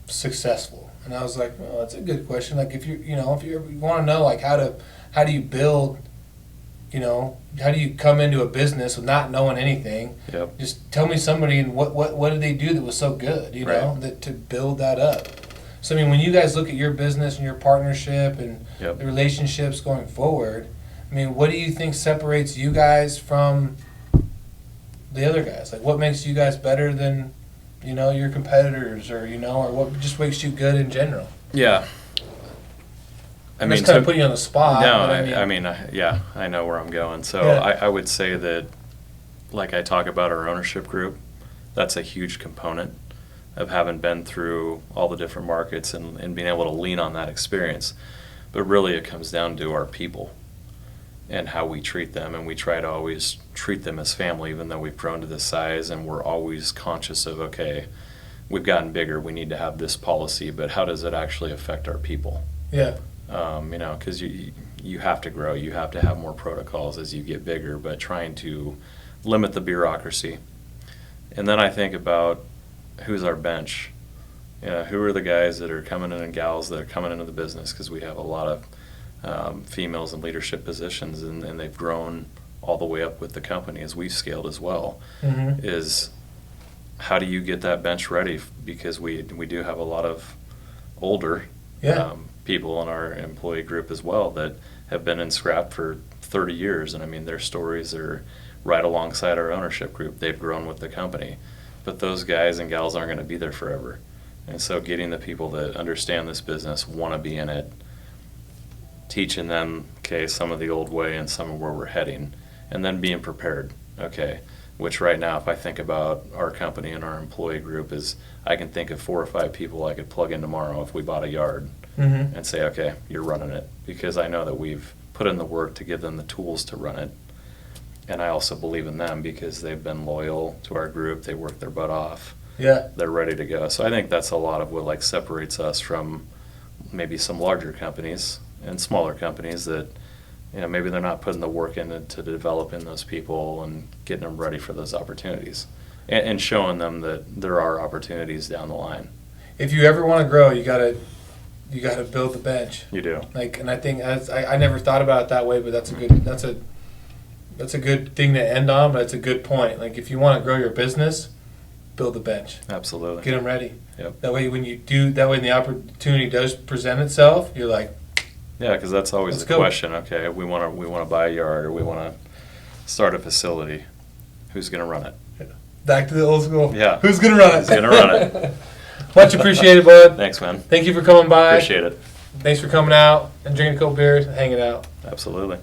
successful. And I was like, well, that's a good question. Like if you want to know like how do you build, how do you come into a business with not knowing anything? Yep. Just tell me somebody and what did they do that was so good, Right. that to build that up. So I mean, when you guys look at your business and your partnership and Yep. the relationships going forward, I mean, what do you think separates you guys from the other guys? Like what makes you guys better than, your competitors or what just makes you good in general? Yeah. I'm just kind of putting you on the spot. No, but I know where I'm going. So Yeah. I would say that, like I talk about our ownership group, that's a huge component of having been through all the different markets and being able to lean on that experience. But really it comes down to our people and how we treat them. And we try to always treat them as family, even though we've grown to this size, and we're always conscious of, okay, we've gotten bigger, we need to have this policy, but how does it actually affect our people? Yeah. Because you have to grow, you have to have more protocols as you get bigger, but trying to limit the bureaucracy. And then I think about who's our bench. Who are the guys that are coming in and gals that are coming into the business, because we have a lot of females in leadership positions, and they've grown all the way up with the company as we've scaled as well. Mm-hmm. Is how do you get that bench ready? Because we do have a lot of older people in our employee group as well that have been in scrap for 30 years. And I mean, their stories are right alongside our ownership group. They've grown with the company. But those guys and gals aren't going to be there forever. And so getting the people that understand this business, want to be in it, teaching them, okay, some of the old way and some of where we're heading, and then being prepared, okay, which right now, if I think about our company and our employee group, is I can think of 4 or 5 people I could plug in tomorrow if we bought a yard and say, okay, you're running it, because I know that we've put in the work to give them the tools to run it. And I also believe in them because they've been loyal to our group. They work their butt off. Yeah. They're ready to go. So I think that's a lot of what separates us from maybe some larger companies and smaller companies that, maybe they're not putting the work into developing those people and getting them ready for those opportunities and showing them that there are opportunities down the line. If you ever want to grow, you gotta build the bench. You do. And I think I never thought about it that way, but that's a good thing to end on. But it's a good point. Like if you want to grow your business, build the bench. Absolutely. Get them ready. Yep. That way, when the opportunity does present itself, you're like, yeah, because that's always let's the go. question. Okay, we want to buy a yard or we want to start a facility. Who's going to run it? Back to the old school. Yeah. Who's gonna run it? Who's going to run it? Much appreciated, bud. Thanks, man. Thank you for coming by. Appreciate it. Thanks for coming out and drinking a couple beers and hanging out. Absolutely.